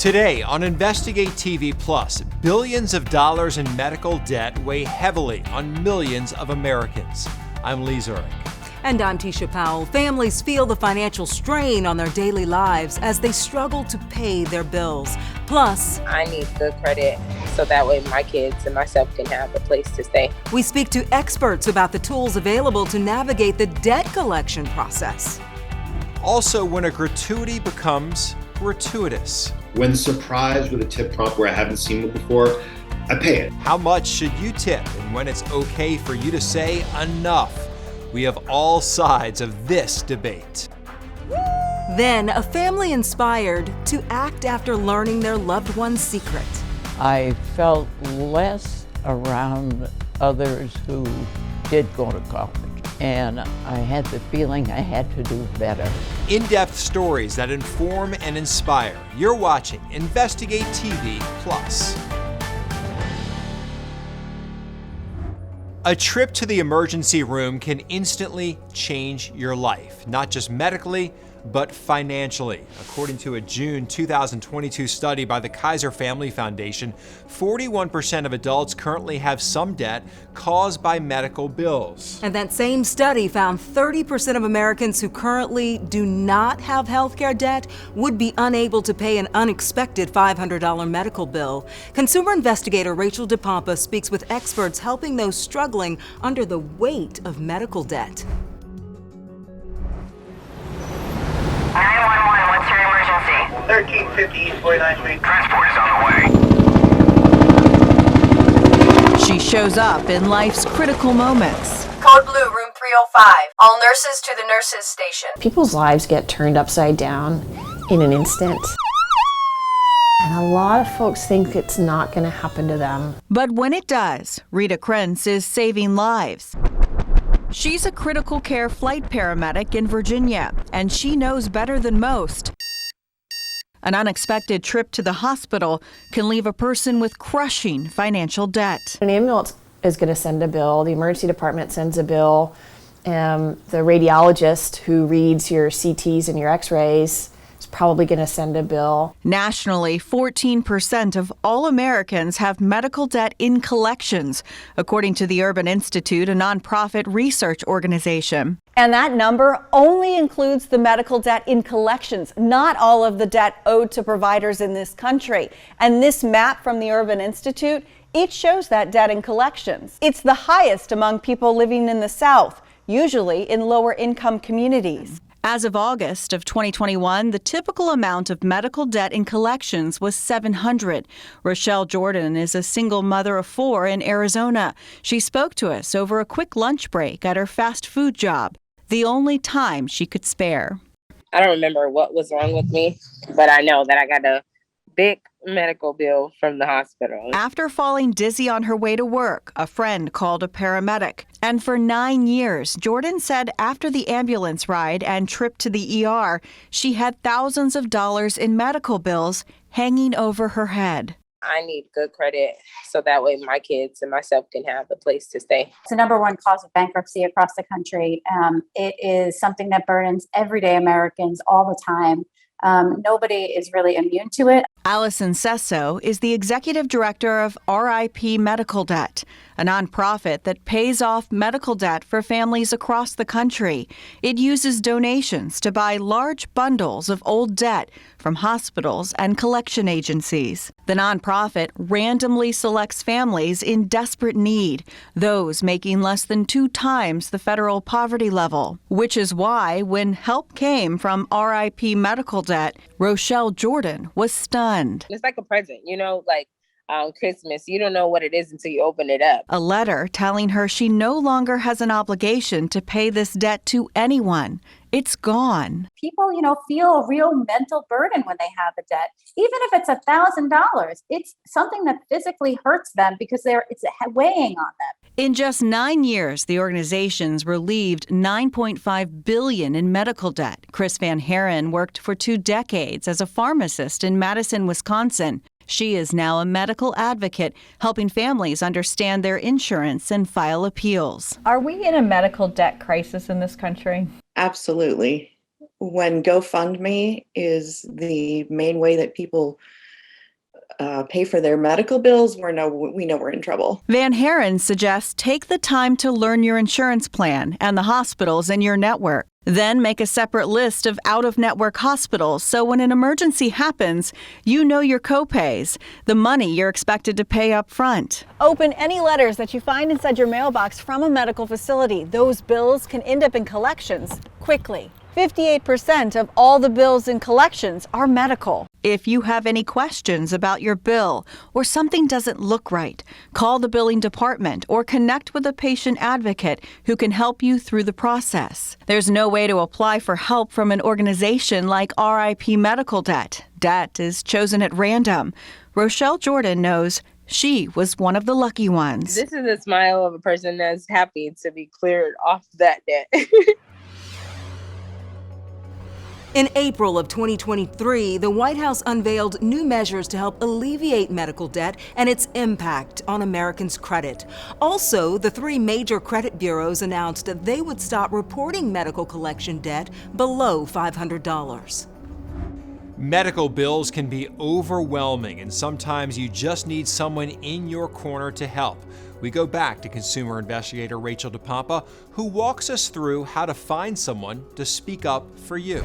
Today on Investigate TV Plus, billions of dollars in medical debt weigh heavily on millions of Americans. I'm Lee Zurich. And I'm Tisha Powell. Families feel the financial strain on their daily lives as they struggle to pay their bills. Plus, I need good credit so that way my kids and myself can have a place to stay. We speak to experts about the tools available to navigate the debt collection process. Also, when a gratuity becomes gratuitous. When surprised with a tip prompt where I haven't seen one before, I pay it. How much should you tip, and when it's okay for you to say enough? We have all sides of this debate. Then, a family inspired to act after learning their loved one's secret. I felt less around others who did go to college, and I had the feeling I had to do better. In-depth stories that inform and inspire. You're watching Investigate TV Plus. A trip to the emergency room can instantly change your life, not just medically, but financially. According to a June 2022 study by the Kaiser Family Foundation, 41% of adults currently have some debt caused by medical bills. And that same study found 30% of Americans who currently do not have healthcare debt would be unable to pay an unexpected $500 medical bill. Consumer investigator Rachel DePompa speaks with experts helping those struggling under the weight of medical debt. 911, what's your emergency? 1350 East 49th Street. Transport is on the way. She shows up in life's critical moments. Code Blue, room 305. All nurses to the nurses station. People's lives get turned upside down in an instant. And a lot of folks think it's not going to happen to them. But when it does, Rita Krentz is saving lives. She's a critical care flight paramedic in Virginia, and she knows better than most. An unexpected trip to the hospital can leave a person with crushing financial debt. An ambulance is going to send a bill, the emergency department sends a bill, the radiologist who reads your CTs and your x-rays is probably going to send a bill. Nationally, 14% of all Americans have medical debt in collections, according to the Urban Institute, a nonprofit research organization. And that number only includes the medical debt in collections, not all of the debt owed to providers in this country. And this map from the Urban Institute, it shows that debt in collections. It's the highest among people living in the South, usually in lower income communities. As of August of 2021, the typical amount of medical debt in collections was $700. Rochelle Jordan is a single mother of 4 in Arizona. She spoke to us over a quick lunch break at her fast food job, the only time she could spare. I don't remember what was wrong with me, but I know that I got a big medical bill from the hospital. After falling dizzy on her way to work, a friend called a paramedic. And for 9 years, Jordan said after the ambulance ride and trip to the ER, she had thousands of dollars in medical bills hanging over her head. I need good credit so that way my kids and myself can have a place to stay. It's the number one cause of bankruptcy across the country. It is something that burdens everyday Americans all the time. Nobody is really immune to it. Allison Sesso is the executive director of RIP Medical Debt, a nonprofit that pays off medical debt for families across the country. It uses donations to buy large bundles of old debt from hospitals and collection agencies. The nonprofit randomly selects families in desperate need, those making less than 2 times the federal poverty level, which is why when help came from RIP Medical Debt, Rochelle Jordan was stunned. It's like a present, like Christmas. You don't know what it is until you open it up. A letter telling her she no longer has an obligation to pay this debt to anyone. It's gone. People, feel a real mental burden when they have a debt. Even if it's $1,000, it's something that physically hurts them because it's weighing on them. In just 9 years, the organization's relieved $9.5 billion in medical debt. Chris Van Haren worked for 2 decades as a pharmacist in Madison, Wisconsin. She is now a medical advocate, helping families understand their insurance and file appeals. Are we in a medical debt crisis in this country? Absolutely. When GoFundMe is the main way that people pay for their medical bills, we know we're in trouble. Van Haren suggests take the time to learn your insurance plan and the hospitals in your network. Then make a separate list of out-of-network hospitals so when an emergency happens, you know your copays, the money you're expected to pay up front. Open any letters that you find inside your mailbox from a medical facility. Those bills can end up in collections quickly. 58% of all the bills in collections are medical. If you have any questions about your bill or something doesn't look right, call the billing department or connect with a patient advocate who can help you through the process. There's no way to apply for help from an organization like RIP Medical Debt. Debt is chosen at random. Rochelle Jordan knows she was one of the lucky ones. This is a smile of a person that's happy to be cleared off that debt. In April of 2023, the White House unveiled new measures to help alleviate medical debt and its impact on Americans' credit. Also, the three major credit bureaus announced that they would stop reporting medical collection debt below $500. Medical bills can be overwhelming, and sometimes you just need someone in your corner to help. We go back to consumer investigator Rachel DePompa, who walks us through how to find someone to speak up for you.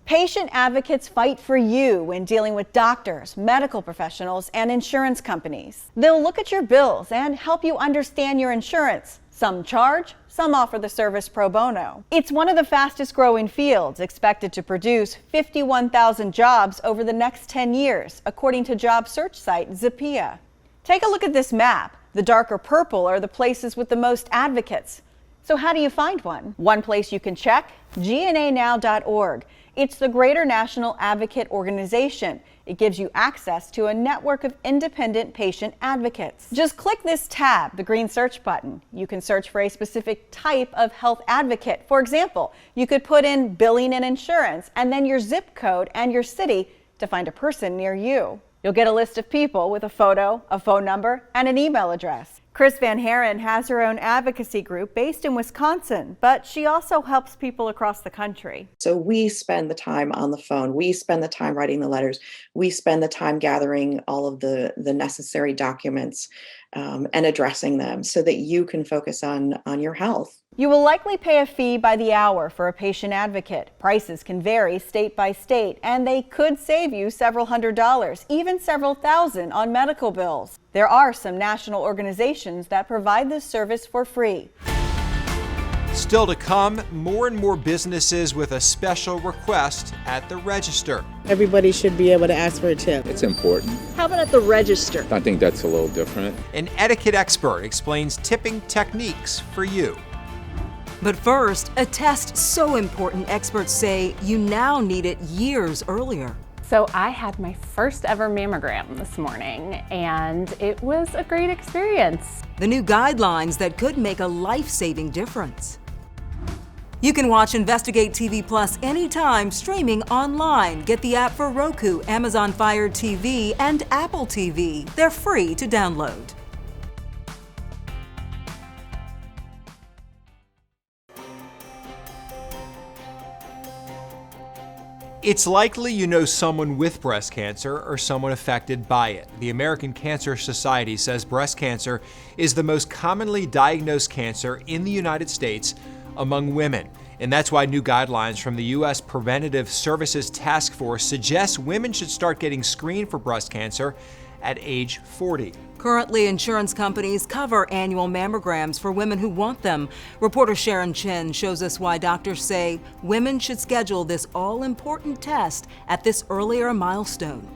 Patient advocates fight for you when dealing with doctors, medical professionals, and insurance companies. They'll look at your bills and help you understand your insurance. Some charge, some offer the service pro bono. It's one of the fastest growing fields, expected to produce 51,000 jobs over the next 10 years, according to job search site Zappia. Take a look at this map. The darker purple are the places with the most advocates. So how do you find one? One place you can check, gnanow.org. It's the Greater National Advocate Organization. It gives you access to a network of independent patient advocates. Just click this tab, the green search button. You can search for a specific type of health advocate. For example, you could put in billing and insurance and then your zip code and your city to find a person near you. You'll get a list of people with a photo, a phone number, and an email address. Chris Van Haren has her own advocacy group based in Wisconsin, but she also helps people across the country. So we spend the time on the phone. We spend the time writing the letters. We spend the time gathering all of the necessary documents and addressing them so that you can focus on your health. You will likely pay a fee by the hour for a patient advocate. Prices can vary state by state, and they could save you several $100s, even several thousand on medical bills. There are some national organizations that provide this service for free. Still to come, more and more businesses with a special request at the register. Everybody should be able to ask for a tip. It's important. How about at the register? I think that's a little different. An etiquette expert explains tipping techniques for you. But first, a test so important experts say you now need it years earlier. So I had my first ever mammogram this morning, and it was a great experience. The new guidelines that could make a life-saving difference. You can watch Investigate TV Plus anytime, streaming online. Get the app for Roku, Amazon Fire TV, and Apple TV. They're free to download. It's likely you know someone with breast cancer or someone affected by it. The American Cancer Society says breast cancer is the most commonly diagnosed cancer in the United States among women. And that's why new guidelines from the U.S. Preventative Services Task Force suggest women should start getting screened for breast cancer at age 40. Currently, insurance companies cover annual mammograms for women who want them. Reporter Sharon Chen shows us why doctors say women should schedule this all-important test at this earlier milestone.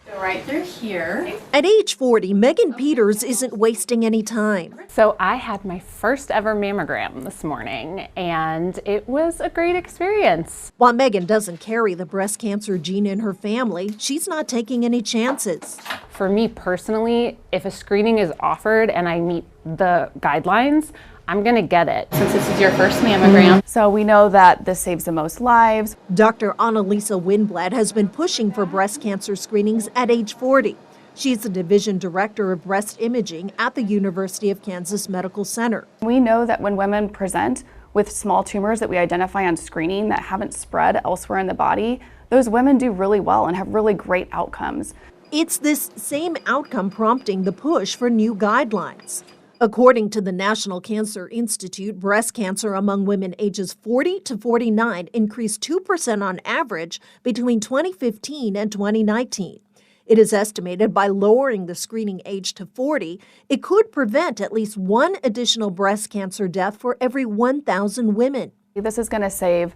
Go right through here. At age 40, Megan Peters isn't wasting any time. So I had my first ever mammogram this morning, and it was a great experience. While Megan doesn't carry the breast cancer gene in her family, she's not taking any chances. For me personally, if a screening is offered and I meet the guidelines, I'm gonna get it. Since this is your first mammogram, so we know that this saves the most lives. Dr. Annalisa Winblad has been pushing for breast cancer screenings at age 40. She's the division director of breast imaging at the University of Kansas Medical Center. We know that when women present with small tumors that we identify on screening that haven't spread elsewhere in the body, those women do really well and have really great outcomes. It's this same outcome prompting the push for new guidelines. According to the National Cancer Institute, breast cancer among women ages 40 to 49 increased 2% on average between 2015 and 2019. It is estimated by lowering the screening age to 40, it could prevent at least one additional breast cancer death for every 1,000 women. This is going to save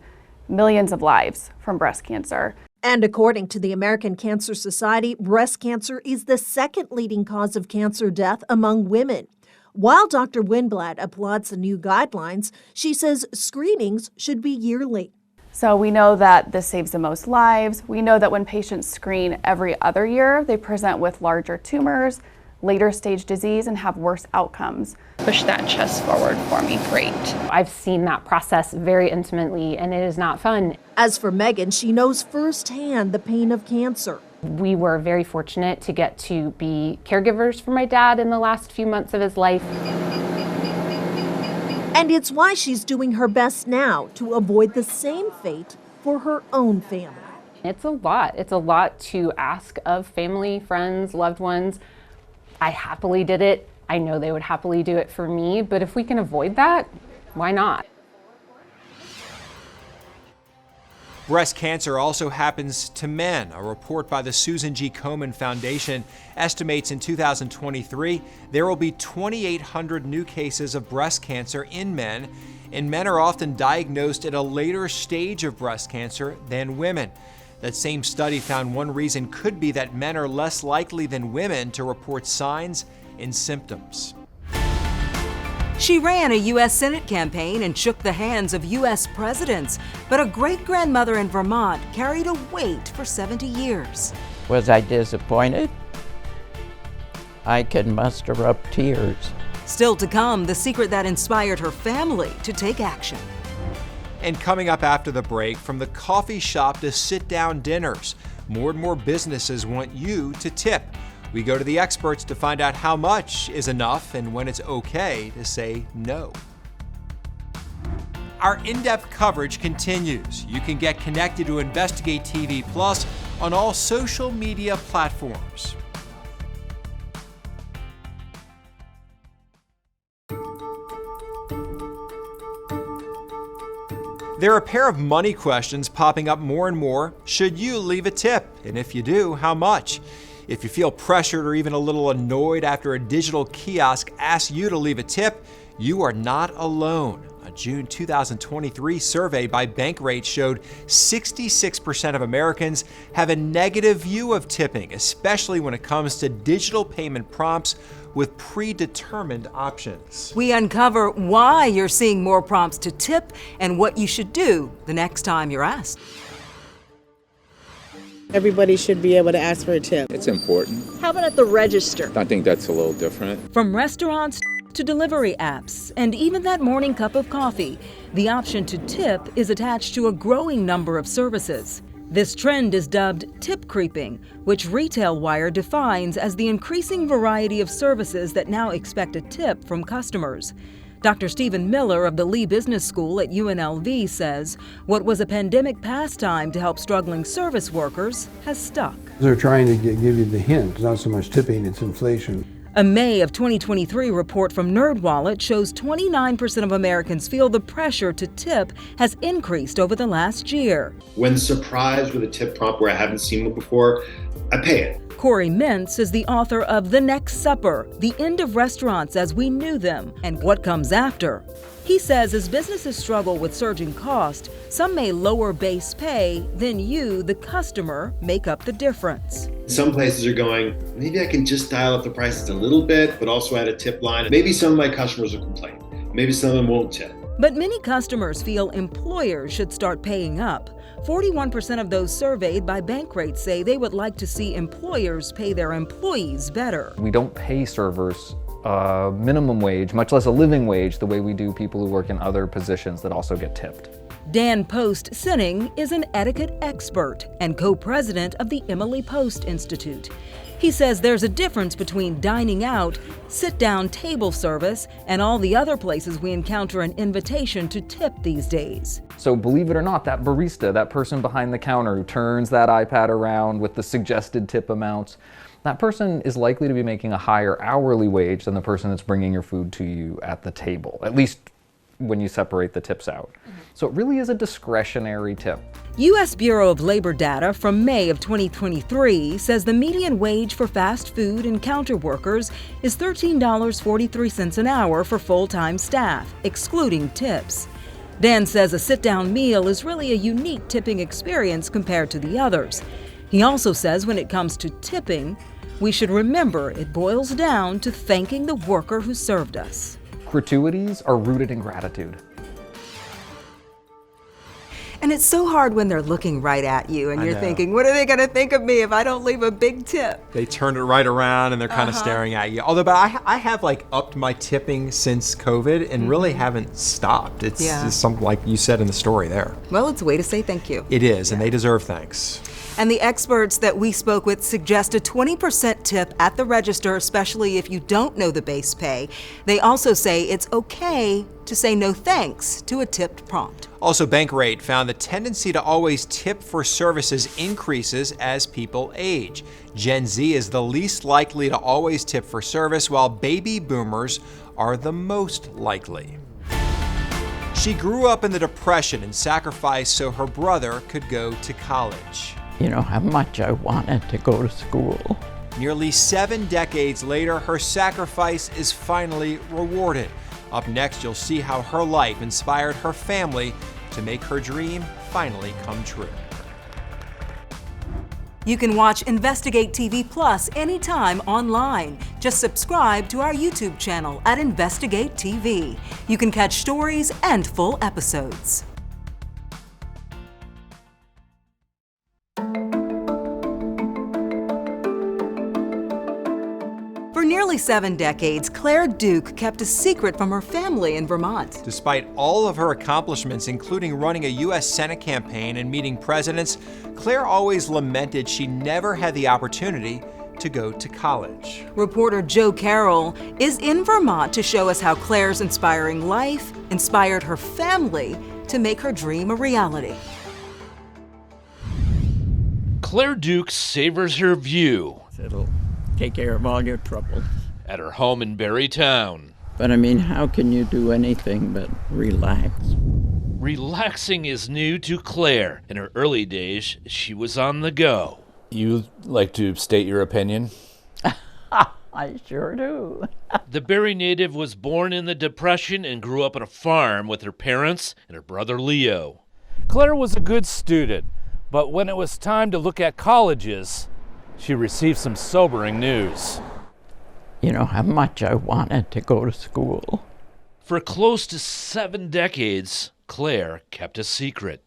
millions of lives from breast cancer. And according to the American Cancer Society, breast cancer is the second leading cause of cancer death among women. While Dr. Winblad applauds the new guidelines, she says screenings should be yearly. So we know that this saves the most lives. We know that when patients screen every other year, they present with larger tumors, later stage disease, and have worse outcomes. Push that chest forward for me, great. I've seen that process very intimately, and it is not fun. As for Megan, she knows firsthand the pain of cancer. We were very fortunate to get to be caregivers for my dad in the last few months of his life. And it's why she's doing her best now to avoid the same fate for her own family. It's a lot. It's a lot to ask of family, friends, loved ones. I happily did it. I know they would happily do it for me, but if we can avoid that, why not? Breast cancer also happens to men. A report by the Susan G. Komen Foundation estimates in 2023 there will be 2,800 new cases of breast cancer in men, and men are often diagnosed at a later stage of breast cancer than women. That same study found one reason could be that men are less likely than women to report signs and symptoms. She ran a U.S. Senate campaign and shook the hands of U.S. presidents, but a great-grandmother in Vermont carried a weight for 70 years. Was I disappointed? I can muster up tears. Still to come, the secret that inspired her family to take action. And coming up after the break, from the coffee shop to sit-down dinners, more and more businesses want you to tip. We go to the experts to find out how much is enough and when it's okay to say no. Our in-depth coverage continues. You can get connected to Investigate TV Plus on all social media platforms. There are a pair of money questions popping up more and more. Should you leave a tip? And if you do, how much? If you feel pressured or even a little annoyed after a digital kiosk asks you to leave a tip, you are not alone. A June 2023 survey by Bankrate showed 66% of Americans have a negative view of tipping, especially when it comes to digital payment prompts with predetermined options. We uncover why you're seeing more prompts to tip and what you should do the next time you're asked. Everybody should be able to ask for a tip. It's important. How about at the register? I think that's a little different. From restaurants to delivery apps, and even that morning cup of coffee, the option to tip is attached to a growing number of services. This trend is dubbed tip creeping, which Retail Wire defines as the increasing variety of services that now expect a tip from customers. Dr. Stephen Miller of the Lee Business School at UNLV says what was a pandemic pastime to help struggling service workers has stuck. They're trying to give you the hint, not so much tipping, it's inflation. A May of 2023 report from NerdWallet shows 29% of Americans feel the pressure to tip has increased over the last year. When surprised with a tip prompt where I haven't seen one before, I pay it. Corey Mintz is the author of The Next Supper, The End of Restaurants as We Knew Them, and What Comes After. He says as businesses struggle with surging cost, some may lower base pay, then you, the customer, make up the difference. Some places are going, maybe I can just dial up the prices a little bit, but also add a tip line. Maybe some of my customers will complain. Maybe some of them won't tip. But many customers feel employers should start paying up. 41% of those surveyed by Bankrate say they would like to see employers pay their employees better. We don't pay servers minimum wage, much less a living wage, the way we do people who work in other positions that also get tipped. Dan Post-Sinning is an etiquette expert and co-president of the Emily Post Institute. He says there's a difference between dining out, sit-down table service, and all the other places we encounter an invitation to tip these days. So believe it or not, that barista, that person behind the counter who turns that iPad around with the suggested tip amounts, that person is likely to be making a higher hourly wage than the person that's bringing your food to you at the table, at least when you separate the tips out. So it really is a discretionary tip. U.S. Bureau of Labor data from May of 2023 says the median wage for fast food and counter workers is $13.43 an hour for full-time staff, excluding tips. Dan says a sit-down meal is really a unique tipping experience compared to the others. He also says when it comes to tipping, we should remember it boils down to thanking the worker who served us. Gratuities are rooted in gratitude. And it's so hard when they're looking right at you and you're thinking, what are they going to think of me if I don't leave a big tip? They turn it right around and they're kind of staring at you. Although, but I have like upped my tipping since COVID and really haven't stopped. It's just something like you said in the story there. Well, it's a way to say thank you. It is, and they deserve thanks. And the experts that we spoke with suggest a 20% tip at the register, especially if you don't know the base pay. They also say it's okay to say no thanks to a tipped prompt. Also, Bankrate found the tendency to always tip for services increases as people age. Gen Z is the least likely to always tip for service, while baby boomers are the most likely. She grew up in the Depression and sacrificed so her brother could go to college. You know how much I wanted to go to school. Nearly 7 decades later, her sacrifice is finally rewarded. Up next, you'll see how her life inspired her family to make her dream finally come true. You can watch Investigate TV Plus anytime online. Just subscribe to our YouTube channel at Investigate TV. You can catch stories and full episodes. For nearly 7 decades, Claire Duke kept a secret from her family in Vermont. Despite all of her accomplishments, including running a U.S. Senate campaign and meeting presidents, Claire always lamented she never had the opportunity to go to college. Reporter Joe Carroll is in Vermont to show us how Claire's inspiring life inspired her family to make her dream a reality. Claire Duke savors her view. It'll take care of all your troubles. At her home in Barrytown. But I mean, how can you do anything but relax? Relaxing is new to Claire. In her early days, she was on the go. You like to state your opinion? I sure do. The Barry native was born in the Depression and grew up on a farm with her parents and her brother Leo. Claire was a good student, but when it was time to look at colleges, she received some sobering news. You know how much I wanted to go to school. For close to 7 decades, Claire kept a secret.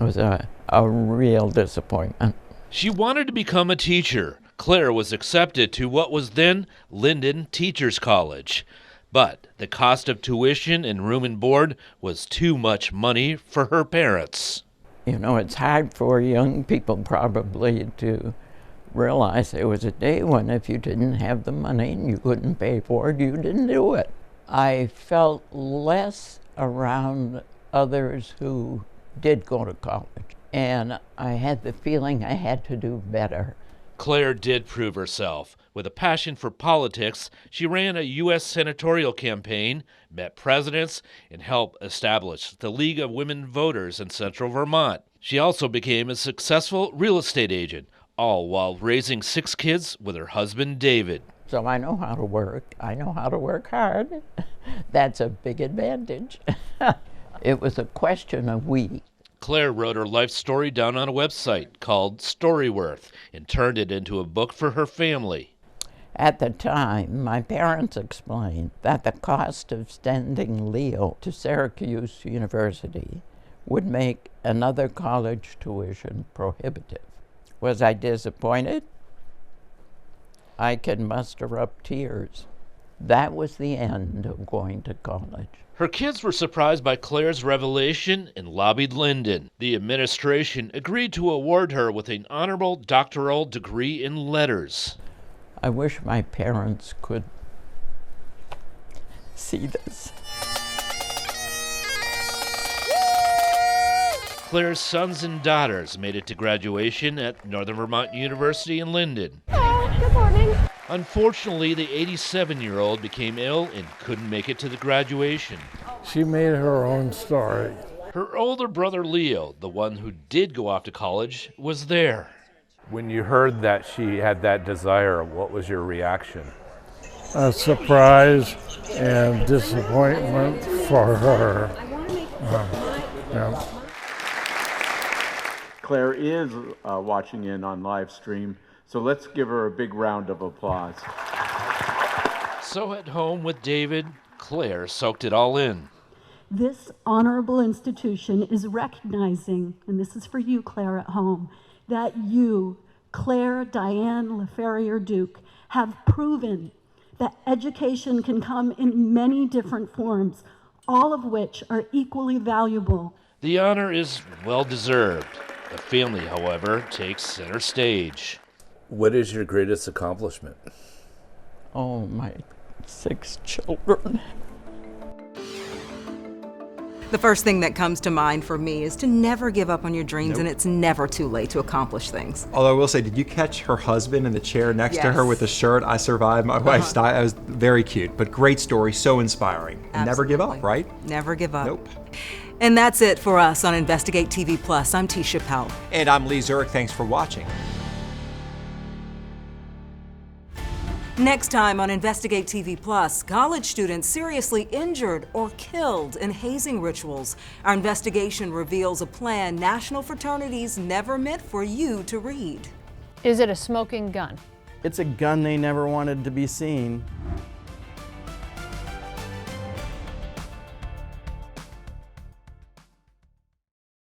It was a real disappointment. She wanted to become a teacher. Claire was accepted to what was then Linden Teachers College. But the cost of tuition and room and board was too much money for her parents. You know, it's hard for young people probably to realize there was a day when if you didn't have the money and you couldn't pay for it, you didn't do it. I felt less around others who did go to college, and I had the feeling I had to do better. Claire did prove herself. With a passion for politics, she ran a U.S. senatorial campaign, met presidents, and helped establish the League of Women Voters in central Vermont. She also became a successful real estate agent, all while raising 6 kids with her husband, David. So I know how to work. I know how to work hard. That's a big advantage. It was a question of we. Claire wrote her life story down on a website called Storyworth and turned it into a book for her family. At the time, my parents explained that the cost of sending Leo to Syracuse University would make another college tuition prohibitive. Was I disappointed? I can muster up tears. That was the end of going to college. Her kids were surprised by Claire's revelation and lobbied Lyndon. The administration agreed to award her with an honorable doctoral degree in letters. I wish my parents could see this. Claire's sons and daughters made it to graduation at Northern Vermont University in Lyndon. Oh, good morning. Unfortunately, the 87-year-old became ill and couldn't make it to the graduation. She made her own story. Her older brother Leo, the one who did go off to college, was there. When you heard that she had that desire, what was your reaction? A surprise and disappointment for her. Yeah. Claire is watching in on live stream, so let's give her a big round of applause. So at home with David, Claire soaked it all in. This honorable institution is recognizing, and this is for you, Claire, at home, that you, Claire Diane LaFerrier-Duke, have proven that education can come in many different forms, all of which are equally valuable. The honor is well-deserved. The family, however, takes center stage. What is your greatest accomplishment? Oh, my 6 children. The first thing that comes to mind for me is to never give up on your dreams, and it's never too late to accomplish things. Although I will say, did you catch her husband in the chair next to her Yes. with the shirt, "I survived my wife's die"? It was very cute, but great story, so inspiring. Never give up, right? Never give up. Nope. And that's it for us on Investigate TV Plus. I'm Tisha Powell. And I'm Lee Zurich. Thanks for watching. Next time on Investigate TV Plus, college students seriously injured or killed in hazing rituals. Our investigation reveals a plan national fraternities never meant for you to read. Is it a smoking gun? It's a gun they never wanted to be seen.